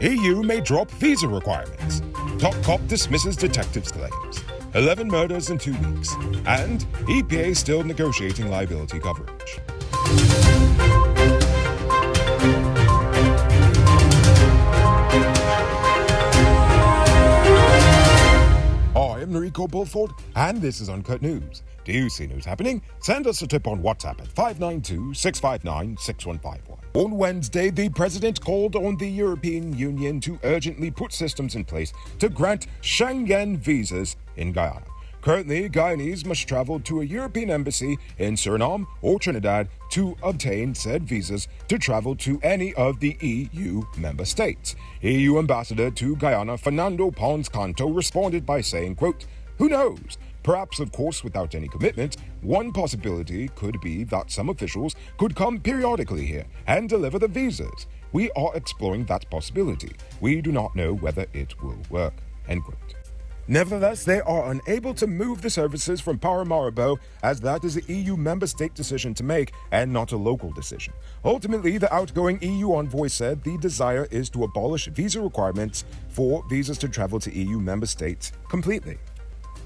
EU may drop visa requirements. Top cop dismisses detectives' claims. 11 murders in 2 weeks. And EPA still negotiating liability coverage. I am Enrico Bulford, and this is Uncut News. Do you see news happening? Send us a tip on WhatsApp at 592-659-6151. On Wednesday, the president called on the European Union to urgently put systems in place to grant Schengen visas in Guyana. Currently, Guyanese must travel to a European embassy in Suriname or Trinidad to obtain said visas to travel to any of the EU member states. EU Ambassador to Guyana, Fernando Pons Canto, responded by saying, quote, "Who knows? Perhaps, of course, without any commitment, one possibility could be that some officials could come periodically here and deliver the visas. We are exploring that possibility. We do not know whether it will work." End quote. Nevertheless, they are unable to move the services from Paramaribo, as that is an EU member state decision to make and not a local decision. Ultimately, the outgoing EU envoy said the desire is to abolish visa requirements for visas to travel to EU member states completely.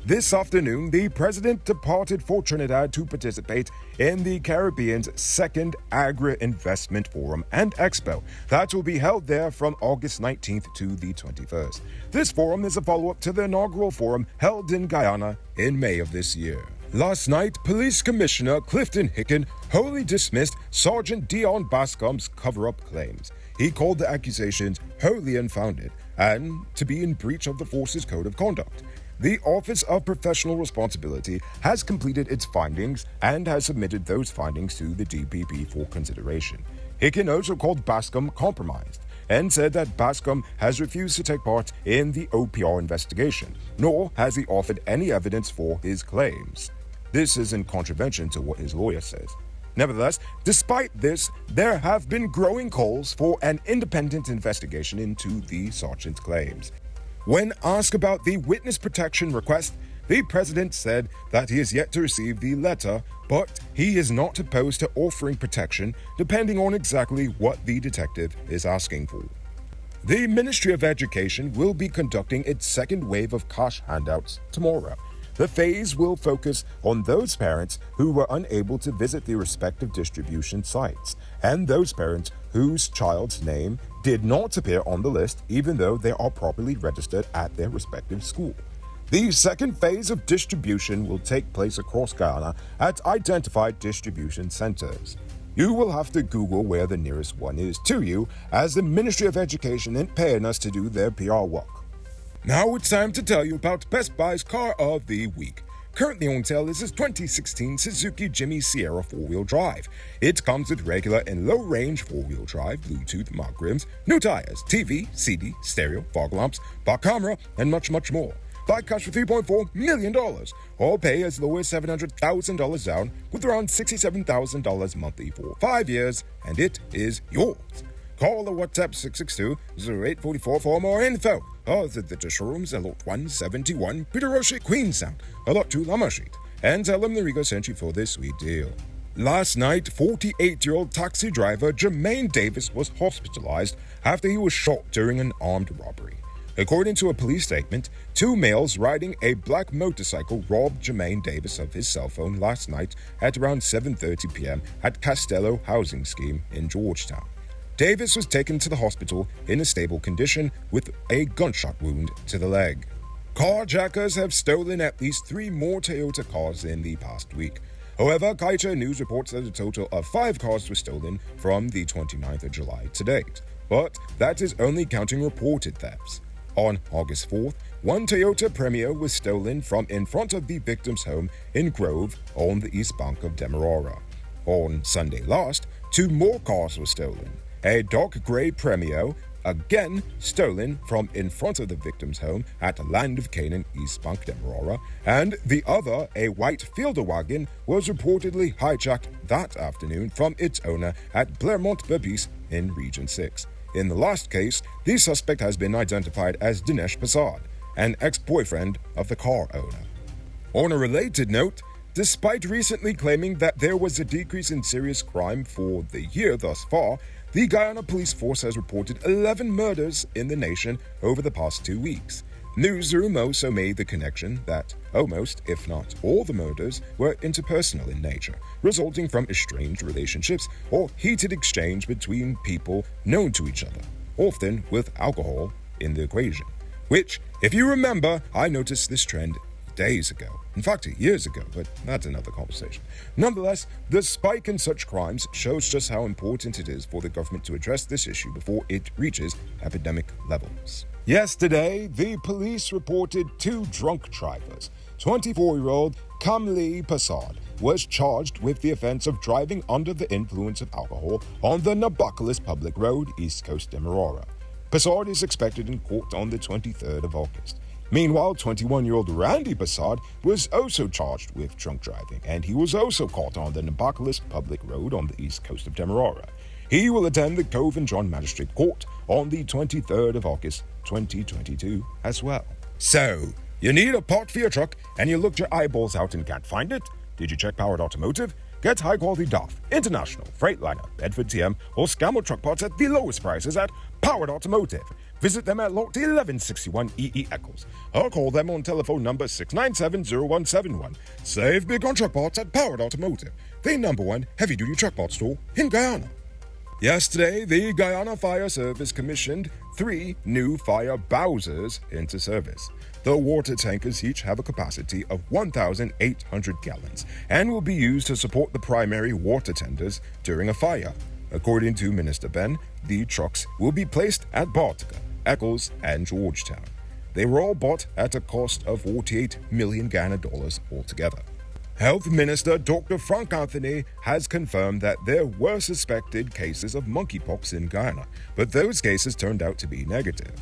This afternoon, the president departed for Trinidad to participate in the Caribbean's second Agri-Investment Forum and Expo that will be held there from August 19th to the 21st. This forum is a follow-up to the inaugural forum held in Guyana in May of this year. Last night, Police Commissioner Clifton Hicken wholly dismissed Sergeant Dion Bascom's cover-up claims. He called the accusations wholly unfounded and to be in breach of the force's code of conduct. The Office of Professional Responsibility has completed its findings and has submitted those findings to the DPP for consideration. Hicken also called Bascom compromised and said that Bascom has refused to take part in the OPR investigation, nor has he offered any evidence for his claims. This is in contravention to what his lawyer says. Nevertheless, despite this, there have been growing calls for an independent investigation into the sergeant's claims. When asked about the witness protection request, the president said that he has yet to receive the letter, but he is not opposed to offering protection depending on exactly what the detective is asking for. The Ministry of Education will be conducting its second wave of cash handouts tomorrow. The phase will focus on those parents who were unable to visit the respective distribution sites, and those parents whose child's name did not appear on the list even though they are properly registered at their respective school. The second phase of distribution will take place across Guyana at identified distribution centers. You will have to Google where the nearest one is to you, as the Ministry of Education ain't paying us to do their PR work. Now it's time to tell you about Best Buy's Car of the Week. Currently on sale is this 2016 Suzuki Jimmy Sierra 4-wheel drive. It comes with regular and low-range 4-wheel drive, Bluetooth, mud rims, new tires, TV, CD, stereo, fog lamps, back camera, and much, much more. Buy cash for $3.4 million, or pay as low as $700,000 down with around $67,000 monthly for 5 years, and it is yours. Call or WhatsApp 662-0844 for more info. Or the showrooms at Lot 171, Peter Roche, Queenstown, or Lot 2, Lama Street, and tell them the Rigo sent you for this sweet deal. Last night, 48-year-old taxi driver Jermaine Davis was hospitalized after he was shot during an armed robbery. According to a police statement, 2 males riding a black motorcycle robbed Jermaine Davis of his cell phone last night at around 7:30 p.m. at Castello Housing Scheme in Georgetown. Davis was taken to the hospital in a stable condition with a gunshot wound to the leg. Carjackers have stolen at least 3 more Toyota cars in the past week. However, Kaito News reports that a total of 5 cars were stolen from the 29th of July to date. But that is only counting reported thefts. On August 4th, 1 Toyota Premio was stolen from in front of the victim's home in Grove on the east bank of Demerara. On Sunday last, 2 more cars were stolen. A dark grey Premio, again stolen from in front of the victim's home at Land of Canaan, East Bank, Demerara, and the other, a white Fielder wagon, was reportedly hijacked that afternoon from its owner at Blairmont Babis in Region 6. In the last case, the suspect has been identified as Dinesh Prasad, an ex-boyfriend of the car owner. On a related note, despite recently claiming that there was a decrease in serious crime for the year thus far, the Guyana police force has reported 11 murders in the nation over the past 2 weeks. Newsroom also made the connection that almost, if not all, the murders were interpersonal in nature, resulting from estranged relationships or heated exchange between people known to each other, often with alcohol in the equation. Which, if you remember, I noticed this trend days ago. In fact, years ago, but that's another conversation. Nonetheless, the spike in such crimes shows just how important it is for the government to address this issue before it reaches epidemic levels. Yesterday, the police reported 2 drunk drivers. 24-year-old Kamli Passad was charged with the offense of driving under the influence of alcohol on the Nabacalis Public Road, East Coast Demerara. Passad is expected in court on the 23rd of August. Meanwhile, 21-year-old Randy Passad was also charged with drunk driving, and he was also caught on the Nabacalis Public Road on the east coast of Demerara. He will attend the Cove and John Magistrate Court on the 23rd of August, 2022 as well. So, you need a part for your truck, and you looked your eyeballs out and can't find it? Did you check Powered Automotive? Get high-quality DAF, International, Freightliner, Bedford TM, or Scammell truck parts at the lowest prices at Powered Automotive. Visit them at Lot 1161 EE Eccles, or call them on telephone number 697-0171. Save big on truck parts at Powered Automotive, the #1 heavy-duty truck parts store in Guyana. Yesterday, the Guyana Fire Service commissioned 3 new fire Bowsers into service. The water tankers each have a capacity of 1,800 gallons and will be used to support the primary water tenders during a fire. According to Minister Ben, the trucks will be placed at Bartica, Eccles, and Georgetown. They were all bought at a cost of 48 million Ghana dollars altogether. Health Minister Dr. Frank Anthony has confirmed that there were suspected cases of monkeypox in Guyana, but those cases turned out to be negative.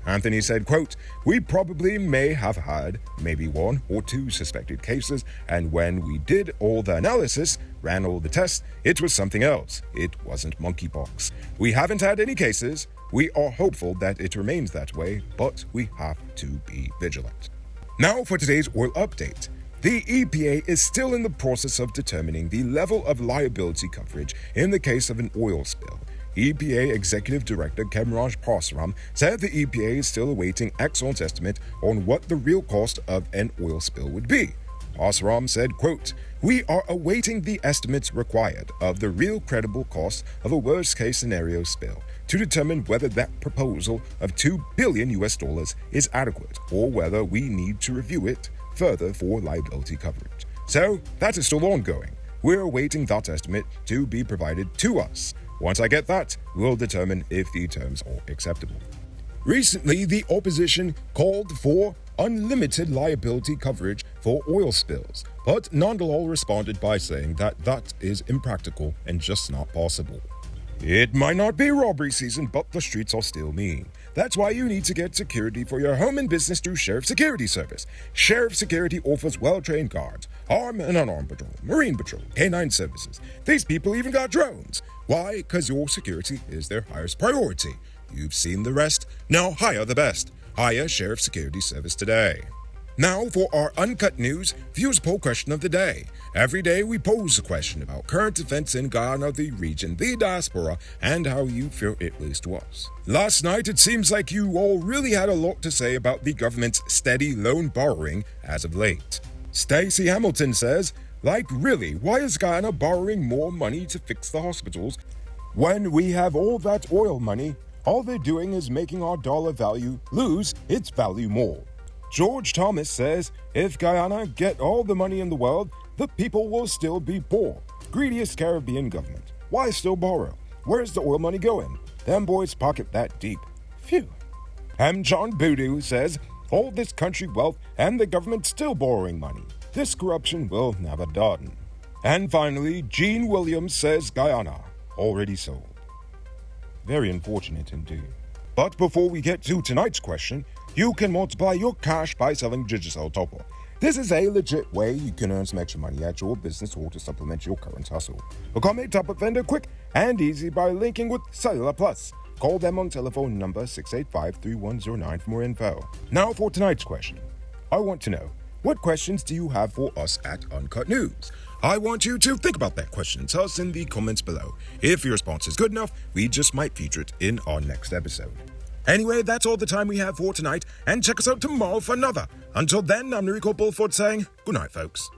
Anthony said, quote, "We probably may have had maybe 1 or 2 suspected cases, and when we did all the analysis, ran all the tests, it was something else. It wasn't monkeypox. We haven't had any cases. We are hopeful that it remains that way, but we have to be vigilant." Now for today's oil update. The EPA is still in the process of determining the level of liability coverage in the case of an oil spill. EPA Executive Director Kemraj Parsaram said the EPA is still awaiting Exxon's estimate on what the real cost of an oil spill would be. Parsaram said, quote, "We are awaiting the estimates required of the real credible cost of a worst-case scenario spill to determine whether that proposal of $2 billion is adequate or whether we need to review it further for liability coverage. So that is still ongoing. We're awaiting that estimate to be provided to us. Once I get that, we'll determine if the terms are acceptable." Recently, the opposition called for unlimited liability coverage for oil spills, but Nandalal responded by saying that that is impractical and just not possible. It might not be robbery season, but the streets are still mean. That's why you need to get security for your home and business through Sheriff Security Service. Sheriff Security offers well-trained guards, armed and unarmed patrol, marine patrol, K9 services. These people even got drones. Why? Because your security is their highest priority. You've seen the rest. Now hire the best. Hire Sheriff Security Service today. Now for our Uncut News Views Poll question of the day. Every day we pose a question about current events in Guyana, the region, the diaspora, and how you feel it relates to us. Last night it seems like you all really had a lot to say about the government's steady loan borrowing as of late. Stacey Hamilton says, like really, why is Guyana borrowing more money to fix the hospitals when we have all that oil money? All they're doing is making our dollar value lose its value more. George Thomas says, if Guyana get all the money in the world, the people will still be poor. Greediest Caribbean government. Why still borrow? Where's the oil money going? Them boys pocket that deep. Phew. John Boodoo says, all this country wealth and the government still borrowing money. This corruption will never done. And finally, Gene Williams says Guyana already sold. Very unfortunate indeed. But before we get to tonight's question, you can multiply your cash by selling Digicel Topo. This is a legit way you can earn some extra money at your business or to supplement your current hustle. Become a top-up vendor quick and easy by linking with Cellular Plus. Call them on telephone number 685-3109 for more info. Now for tonight's question. I want to know, What questions do you have for us at Uncut News? I want you to think about that question. Tell us in the comments below. If your response is good enough, we just might feature it in our next episode. Anyway, that's all the time we have for tonight, and check us out tomorrow for another. Until then, I'm Noriko Bulford saying good night, folks.